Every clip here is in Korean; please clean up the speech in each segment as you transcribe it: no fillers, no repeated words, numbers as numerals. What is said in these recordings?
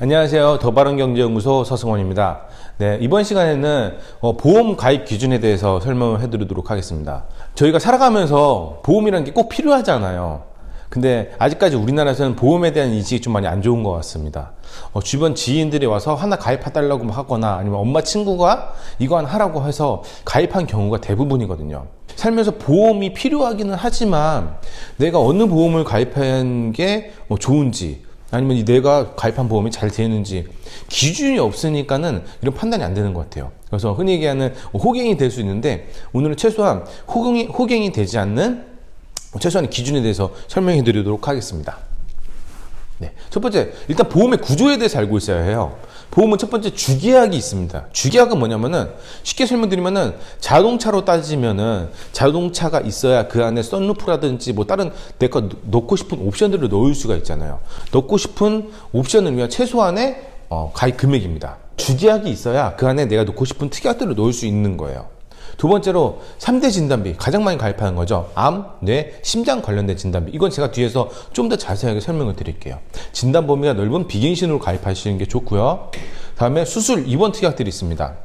안녕하세요. 더바른경제연구소 서승원입니다. 네, 이번 시간에는 보험 가입 기준에 대해서 설명을 해드리도록 하겠습니다. 저희가 살아가면서 보험이라는 게 꼭 필요하잖아요. 근데 아직까지 우리나라에서는 보험에 대한 인식이 좀 많이 안 좋은 것 같습니다. 주변 지인들이 와서 하나 가입해달라고 하거나 아니면 엄마 친구가 이거 하나 하라고 해서 가입한 경우가 대부분이거든요. 살면서 보험이 필요하기는 하지만 내가 어느 보험을 가입한 게 좋은지 아니면 내가 가입한 보험이 잘 되는지 기준이 없으니까는 이런 판단이 안 되는 것 같아요. 그래서 흔히 얘기하는 호갱이 될 수 있는데 오늘은 최소한 호갱이 되지 않는 최소한의 기준에 대해서 설명해 드리도록 하겠습니다. 네. 첫 번째, 일단 보험의 구조에 대해서 알고 있어야 해요. 보험은 첫 번째 주계약이 있습니다. 주계약은 뭐냐면은 쉽게 설명드리면은 자동차로 따지면은 자동차가 있어야 그 안에 썬루프라든지 뭐 다른 내가 넣고 싶은 옵션들을 넣을 수가 있잖아요. 넣고 싶은 옵션을 위한 최소한의 가입 금액입니다. 주계약이 있어야 그 안에 내가 넣고 싶은 특약들을 넣을 수 있는 거예요. 두 번째로 3대 진단비, 가장 많이 가입하는 거죠. 암, 뇌, 심장 관련된 진단비. 이건 제가 뒤에서 좀 더 자세하게 설명을 드릴게요. 진단 범위가 넓은 비갱신으로 가입하시는 게 좋고요. 다음에 수술, 입원 특약들이 있습니다.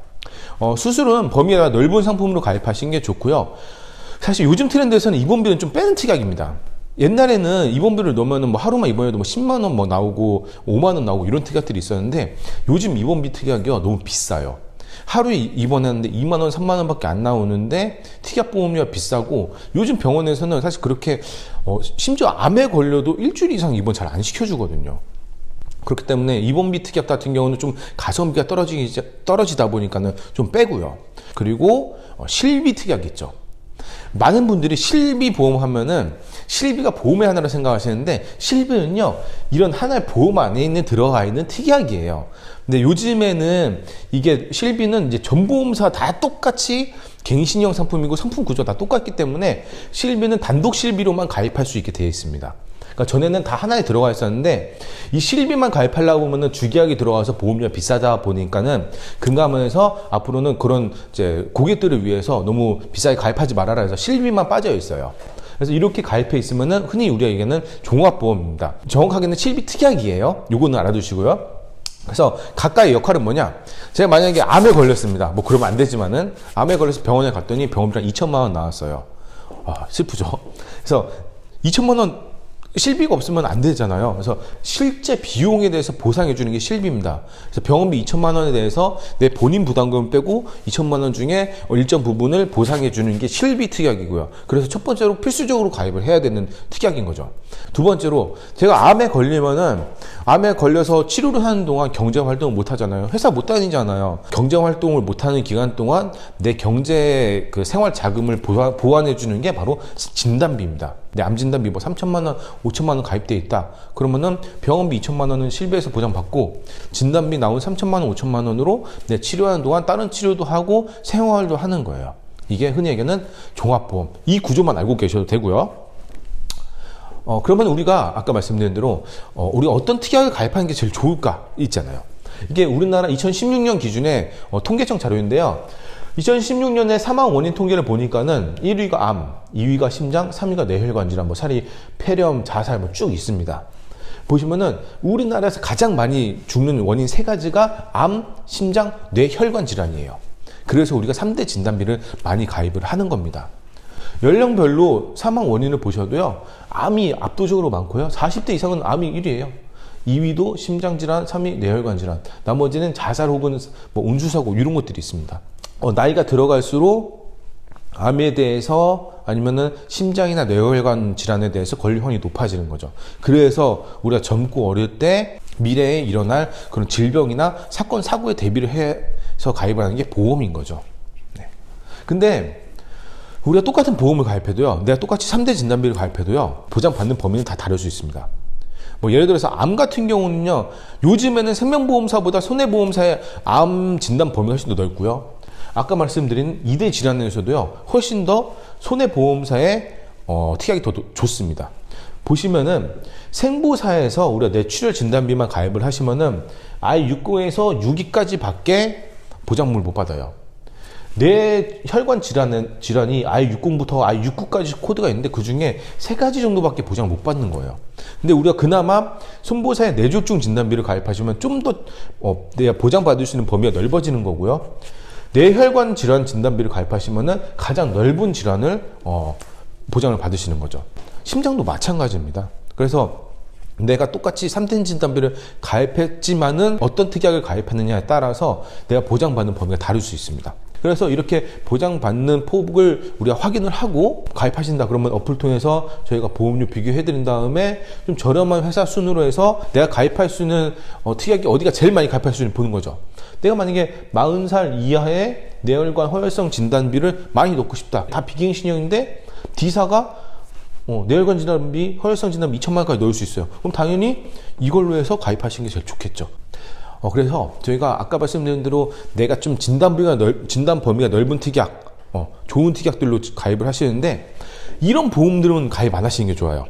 수술은 범위가 넓은 상품으로 가입하시는 게 좋고요. 사실 요즘 트렌드에서는 입원비는 좀 빼는 특약입니다. 옛날에는 입원비를 넣으면 뭐 하루만 입원해도 뭐 10만 원 뭐 나오고 5만 원 나오고 이런 특약들이 있었는데 요즘 입원비 특약이 너무 비싸요. 하루에 입원했는데 2만 원, 3만 원밖에 안 나오는데 특약보험료가 비싸고 요즘 병원에서는 사실 그렇게 심지어 암에 걸려도 일주일 이상 입원 잘 안 시켜주거든요. 그렇기 때문에 입원비 특약 같은 경우는 좀 가성비가 떨어지다 보니까는 좀 빼고요. 그리고 실비 특약 있죠. 많은 분들이 실비 보험 하면은 실비가 보험의 하나로 생각하시는데 실비는요 이런 하나의 보험 안에 들어가 있는 특약이에요. 근데 요즘에는 이게 실비는 이제 전 보험사 다 똑같이 갱신형 상품이고 상품 구조 다 똑같기 때문에 실비는 단독 실비로만 가입할 수 있게 되어 있습니다. 그러니까 전에는 다 하나에 들어가 있었는데 이 실비만 가입하려고 하면은 주계약이 들어가서 보험료가 비싸다 보니까는 금감원에서 앞으로는 그런 이제 고객들을 위해서 너무 비싸게 가입하지 말아라 해서 실비만 빠져 있어요. 그래서 이렇게 가입해 있으면은 흔히 우리가 얘기하는 종합보험입니다. 정확하게는 실비 특약이에요. 요거는 알아두시고요. 그래서 각각의 역할은 뭐냐? 제가 만약에 암에 걸렸습니다. 뭐 그러면 안 되지만은 암에 걸려서 병원에 갔더니 병원비랑 2천만 원 나왔어요. 슬프죠. 그래서 2천만 원 실비가 없으면 안 되잖아요. 그래서 실제 비용에 대해서 보상해 주는 게 실비입니다. 그래서 병원비 2천만 원에 대해서 내 본인 부담금 빼고 2천만 원 중에 일정 부분을 보상해 주는 게 실비 특약이고요. 그래서 첫 번째로 필수적으로 가입을 해야 되는 특약인 거죠. 두 번째로 제가 암에 걸리면은 암에 걸려서 치료를 하는 동안 경제 활동을 못 하잖아요. 회사 못 다니잖아요. 경제 활동을 못 하는 기간 동안 내 경제 그 생활 자금을 보완해 주는 게 바로 진단비입니다. 내 암 진단비 뭐 3천만 원, 5천만 원 가입돼 있다. 그러면은 병원비 2천만 원은 실비에서 보장받고 진단비 나온 3천만 원, 5천만 원으로 내 치료하는 동안 다른 치료도 하고 생활도 하는 거예요. 이게 흔히 얘기하는 종합보험. 이 구조만 알고 계셔도 되고요. 그러면 우리가 아까 말씀드린 대로 우리가 어떤 특약을 가입하는 게 제일 좋을까 있잖아요. 이게 우리나라 2016년 기준의 통계청 자료인데요. 2016년에 사망 원인 통계를 보니까는 1위가 암, 2위가 심장, 3위가 뇌혈관 질환, 뭐 사리, 폐렴, 자살 뭐 쭉 있습니다. 보시면은 우리나라에서 가장 많이 죽는 원인 세 가지가 암, 심장, 뇌혈관 질환이에요. 그래서 우리가 3대 진단비를 많이 가입을 하는 겁니다. 연령별로 사망 원인을 보셔도요. 암이 압도적으로 많고요. 40대 이상은 암이 1위예요. 2위도 심장질환, 3위 뇌혈관 질환. 나머지는 자살 혹은 뭐 운수사고 이런 것들이 있습니다. 나이가 들어갈수록 암에 대해서 아니면은 심장이나 뇌혈관 질환에 대해서 걸릴 확률이 높아지는 거죠. 그래서 우리가 젊고 어릴 때 미래에 일어날 그런 질병이나 사건, 사고에 대비를 해서 가입을 하는 게 보험인 거죠. 네. 근데 우리가 똑같은 보험을 가입해도요, 내가 똑같이 3대 진단비를 가입해도요, 보장받는 범위는 다 다를 수 있습니다. 뭐 예를 들어서 암 같은 경우는요, 요즘에는 생명보험사보다 손해보험사의 암 진단 범위가 훨씬 더 넓고요. 아까 말씀드린 2대 질환에서도요, 훨씬 더 손해보험사의 특약이 더 좋습니다. 보시면은 생보사에서 우리가 뇌출혈 진단비만 가입을 하시면은 I6고에서 6위까지 밖에 보장금을 못 받아요. 내 혈관 질환이 I60부터 I69까지 코드가 있는데 그 중에 3가지 정도밖에 보장을 못 받는 거예요. 근데 우리가 그나마 손보사의 뇌졸중 진단비를 가입하시면 좀 더 내가 보장받을 수 있는 범위가 넓어지는 거고요. 뇌혈관 질환 진단비를 가입하시면은 가장 넓은 질환을 보장을 받으시는 거죠. 심장도 마찬가지입니다. 그래서 내가 똑같이 3대 진단비를 가입했지만은 어떤 특약을 가입했느냐에 따라서 내가 보장받는 범위가 다를 수 있습니다. 그래서 이렇게 보장받는 폭을 우리가 확인을 하고 가입하신다 그러면 어플 통해서 저희가 보험료 비교해 드린 다음에 좀 저렴한 회사 순으로 해서 내가 가입할 수 있는 특약이 어디가 제일 많이 가입할 수 있는지 보는 거죠. 내가 만약에 40살 이하의 뇌혈관 허혈성 진단비를 많이 넣고 싶다. 다 비갱신형인데 D사가 뇌혈관 진단비, 허혈성 진단비 2천만 원까지 넣을 수 있어요. 그럼 당연히 이걸로 해서 가입하시는 게 제일 좋겠죠. 그래서 저희가 아까 말씀드린 대로 내가 좀 진단 범위가 넓은 특약, 좋은 특약들로 가입을 하시는데 이런 보험들은 가입 안 하시는 게 좋아요.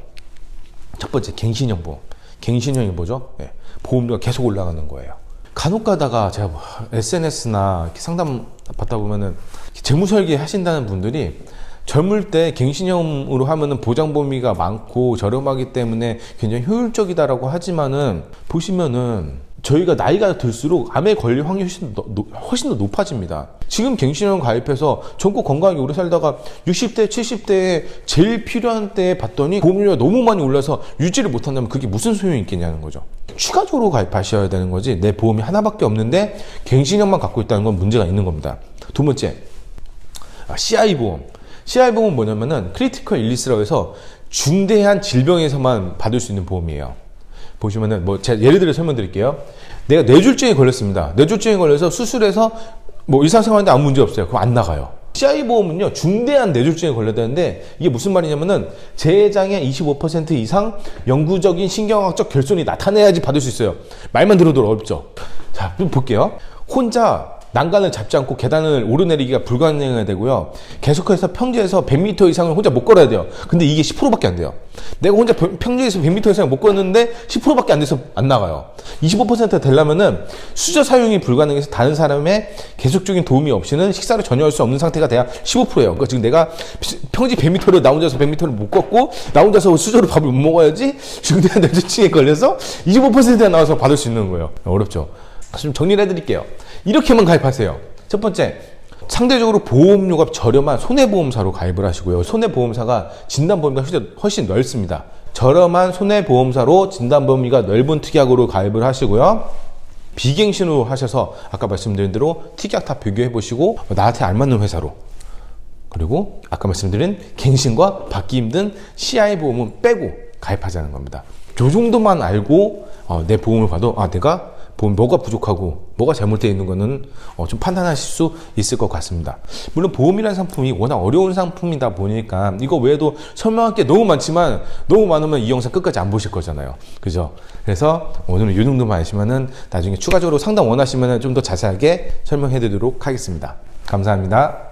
첫 번째, 갱신형 보험. 갱신형이 뭐죠? 네, 보험료가 계속 올라가는 거예요. 간혹 가다가 제가 SNS나 이렇게 상담 받다 보면은 재무 설계 하신다는 분들이 젊을 때 갱신형으로 하면은 보장 범위가 많고 저렴하기 때문에 굉장히 효율적이다라고 하지만은 보시면은 저희가 나이가 들수록 암에 걸릴 확률이 훨씬 더 높아집니다. 지금 갱신형 가입해서 젊고 건강하게 오래 살다가 60대, 70대에 제일 필요한 때에 봤더니 보험료가 너무 많이 올라서 유지를 못한다면 그게 무슨 소용이 있겠냐는 거죠. 추가적으로 가입하셔야 되는 거지 내 보험이 하나밖에 없는데 갱신형만 갖고 있다는 건 문제가 있는 겁니다. 두 번째, CI보험. CI보험은 뭐냐면은 크리티컬 일리스라고 해서 중대한 질병에서만 받을 수 있는 보험이에요. 보시면은 제가 예를 들어 설명드릴게요. 내가 뇌졸중에 걸렸습니다. 뇌졸중에 걸려서 수술해서 일상생활하는데 아무 문제 없어요. 그럼 안 나가요. CI보험은요, 중대한 뇌졸중에 걸려다는데 이게 무슨 말이냐면은 재장의 25% 이상 영구적인 신경학적 결손이 나타내야지 받을 수 있어요. 말만 들어도 어렵죠. 자, 좀 볼게요. 혼자 난간을 잡지 않고 계단을 오르내리기가 불가능해야 되고요. 계속해서 평지에서 100m 이상을 혼자 못 걸어야 돼요. 근데 이게 10%밖에 안 돼요. 내가 혼자 평지에서 100m 이상을 못 걷는데 10%밖에 안 돼서 안 나가요. 25%가 되려면은 수저 사용이 불가능해서 다른 사람의 계속적인 도움이 없이는 식사를 전혀 할 수 없는 상태가 돼야 15%예요. 그러니까 지금 내가 평지 100m를 나 혼자서 100m를 못 걷고 나 혼자서 수저로 밥을 못 먹어야지 중대한 뇌졸중에 걸려서 25%가 나와서 받을 수 있는 거예요. 어렵죠. 좀 정리를 해드릴게요. 이렇게만 가입하세요. 첫 번째, 상대적으로 보험료가 저렴한 손해보험사로 가입을 하시고요. 손해보험사가 진단범위가 훨씬 넓습니다. 저렴한 손해보험사로 진단범위가 넓은 특약으로 가입을 하시고요. 비갱신으로 하셔서 아까 말씀드린 대로 특약 다 비교해 보시고 나한테 알맞는 회사로, 그리고 아까 말씀드린 갱신과 받기 힘든 CI보험은 빼고 가입하자는 겁니다. 이 정도만 알고 내 보험을 봐도 내가 보면 뭐가 부족하고 뭐가 잘못되어 있는 거는 좀 판단하실 수 있을 것 같습니다. 물론 보험이라는 상품이 워낙 어려운 상품이다 보니까 이거 외에도 설명할 게 너무 많지만 너무 많으면 이 영상 끝까지 안 보실 거잖아요. 그죠? 그래서 오늘은 이 정도만 아시면은 나중에 추가적으로 상담 원하시면은 좀 더 자세하게 설명해 드리도록 하겠습니다. 감사합니다.